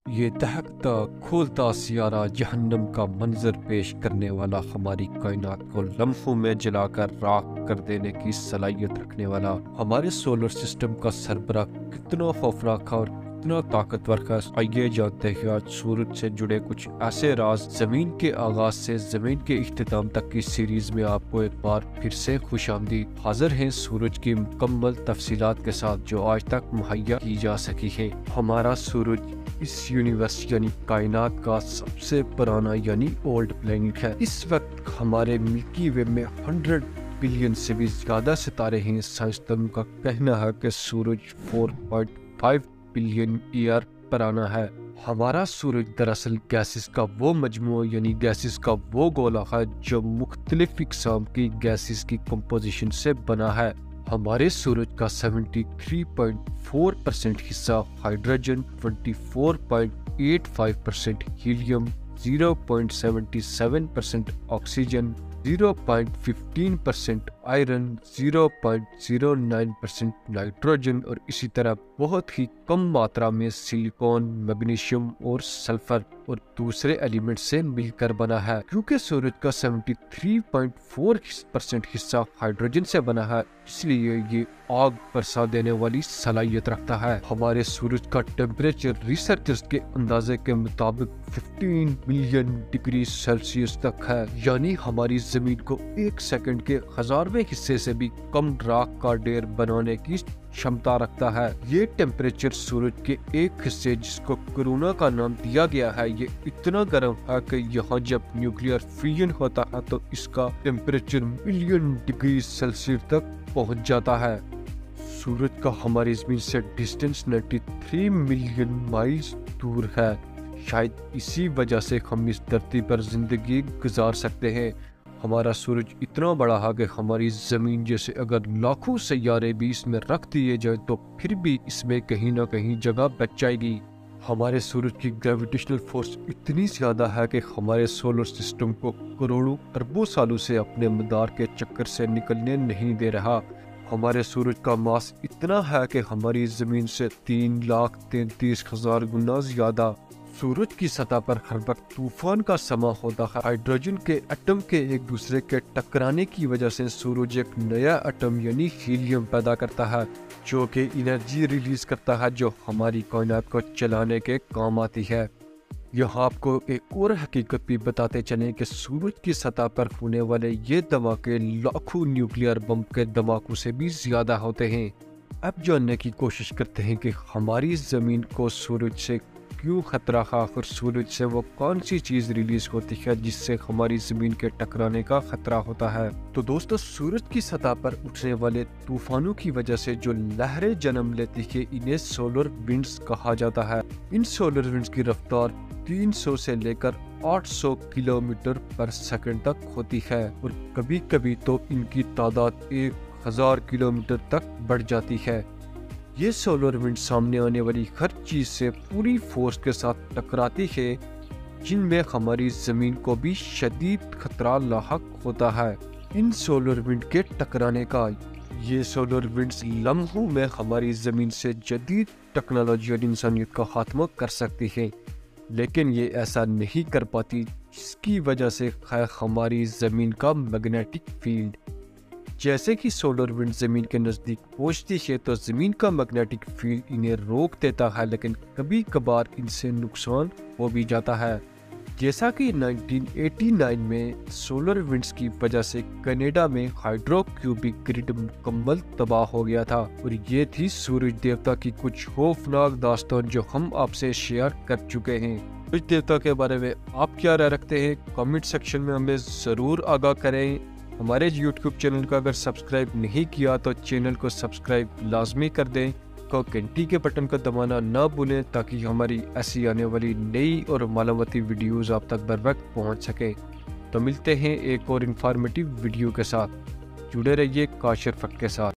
یہ دہکتا کھولتا سیارہ جہنم کا منظر پیش کرنے والا، ہماری کائنات کو لمحوں میں جلا کر راکھ کر دینے کی صلاحیت رکھنے والا، ہمارے سولر سسٹم کا سربراہ کتنا خوفناک اور کتنا طاقتور ہے، آئیے جانتے ہیں آج سورج سے جڑے کچھ ایسے راز۔ زمین کے آغاز سے زمین کے اختتام تک کی سیریز میں آپ کو ایک بار پھر سے خوش آمدید۔ حاضر ہیں سورج کی مکمل تفصیلات کے ساتھ جو آج تک مہیا کی جا سکی ہے۔ ہمارا سورج اس یونیورس یعنی کائنات کا سب سے پرانا یعنی اولڈ پلینٹ ہے۔ اس وقت ہمارے ملکی وے میں 100 بلین سے بھی زیادہ ستارے ہیں۔ سائنسدانوں کا کہنا ہے کہ سورج 4.5 بلین ایئر پرانا ہے۔ ہمارا سورج دراصل گیسز کا وہ مجموعہ یعنی گیسز کا وہ گولہ ہے جو مختلف اقسام کی گیسز کی کمپوزیشن سے بنا ہے۔ ہمارے سورج کا 73.4% حصہ hydrogen, 24.85% helium, 0.77% oxygen, 0.15% iron, 0.09% nitrogen اور اسی طرح بہت ہی کم ماترا میں سلیکون، میگنیشیم اور سلفر اور دوسرے ایلیمنٹ سے مل کر بنا ہے۔ کیونکہ سورج کا 73.4% حصہ ہائیڈروجن سے بنا ہے، اس لیے یہ آگ برسا دینے والی صلاحیت رکھتا ہے۔ ہمارے سورج کا ٹیمپریچر ریسرچرز کے اندازے کے مطابق 15 ملین ڈگری سیلسیس تک ہے، یعنی ہماری زمین کو ایک سیکنڈ کے 1000ویں حصے سے بھی کم راکھ کا ڈھیر بنانے کی شمتا رکھتا ہے۔ یہ ٹیمپریچر سورج کے ایک حصے جس کو کرونا کا نام دیا گیا ہے، یہ اتنا گرم ہے کہ یہاں جب نیوکلیئر فیوژن ہوتا ہے تو اس کا ٹیمپریچر ملین ڈگری سیلسیس تک پہنچ جاتا ہے۔ سورج کا ہماری زمین سے ڈسٹینس 93 ملین مائلز دور ہے۔ شاید اسی وجہ سے ہم اس دھرتی پر زندگی گزار سکتے ہیں۔ ہمارا سورج اتنا بڑا ہے کہ ہماری زمین جیسے اگر لاکھوں سیارے بھی اس میں رکھ دیے جائیں تو پھر بھی اس میں کہیں نہ کہیں جگہ بچ جائے گی۔ ہمارے سورج کی گریویٹیشنل فورس اتنی زیادہ ہے کہ ہمارے سولر سسٹم کو کروڑوں اربوں سالوں سے اپنے مدار کے چکر سے نکلنے نہیں دے رہا۔ ہمارے سورج کا ماس اتنا ہے کہ ہماری زمین سے 3,33,000 گنا زیادہ۔ سورج کی سطح پر ہر وقت طوفان کا سما ہوتا ہے۔ ہائیڈروجن کے ایٹم کے ایک دوسرے کے ٹکرانے کی وجہ سے سورج ایک نیا ایٹم یعنی ہیلیم پیدا کرتا ہے جو کہ انرجی ریلیز کرتا ہے جو ہماری کائنات کو چلانے کے کام آتی ہے۔ یہاں آپ کو ایک اور حقیقت بھی بتاتے چلیں کہ سورج کی سطح پر ہونے والے یہ دھماکے لاکھوں نیوکلیئر بم کے دھماکوں سے بھی زیادہ ہوتے ہیں۔ اب جاننے کی کوشش کرتے ہیں کہ ہماری زمین کو سورج سے کیوں خطرہ ہے، آخر سورج سے وہ کون سی چیز ریلیز ہوتی ہے جس سے ہماری زمین کے ٹکرانے کا خطرہ ہوتا ہے۔ تو دوستو، سورج کی سطح پر اٹھنے والے طوفانوں کی وجہ سے جو لہریں جنم لیتی ہے انہیں سولر ونڈز کہا جاتا ہے۔ ان سولر ونڈز کی رفتار 300 سے لے کر 800 کلومیٹر پر سیکنڈ تک ہوتی ہے اور کبھی کبھی تو ان کی تعداد 1000 کلومیٹر تک بڑھ جاتی ہے۔ یہ سولر ونڈ سامنے آنے والی ہر چیز سے پوری فورس کے ساتھ ٹکراتی ہے، جن میں ہماری زمین کو بھی شدید خطرہ لاحق ہوتا ہے۔ ان سولر ونڈ کے ٹکرانے کا یہ سولر ونڈز لمحوں میں ہماری زمین سے جدید ٹیکنالوجی اور انسانیت کا خاتمہ کر سکتی ہیں، لیکن یہ ایسا نہیں کر پاتی، جس کی وجہ سے ہے ہماری زمین کا میگنیٹک فیلڈ۔ جیسے کہ سولر ونڈ زمین کے نزدیک پہنچتی ہے تو زمین کا میگنیٹک فیلڈ انہیں روک دیتا ہے، لیکن کبھی کبھار ان سے نقصان ہو بھی جاتا ہے۔ جیسا کہ 1989 میں سولر ونڈز کی وجہ سے کینیڈا میں ہائیڈرو کیوبک گرڈ مکمل تباہ ہو گیا تھا، اور یہ تھی سورج دیوتا کی کچھ خوفناک داستان جو ہم آپ سے شیئر کر چکے ہیں۔ سورج دیوتا کے بارے میں آپ کیا رائے رکھتے ہیں؟ کامنٹ سیکشن میں ہمیں ضرور آگاہ کریں۔ ہمارے یوٹیوب چینل کو اگر سبسکرائب نہیں کیا تو چینل کو سبسکرائب لازمی کر دیں، گھنٹی کے بٹن کو دبانا نہ بھولیں تاکہ ہماری ایسی آنے والی نئی اور معلوماتی ویڈیوز آپ تک بر وقت پہنچ سکیں۔ تو ملتے ہیں ایک اور انفارمیٹیو ویڈیو کے ساتھ، جڑے رہیے کاشر فیکٹ کے ساتھ۔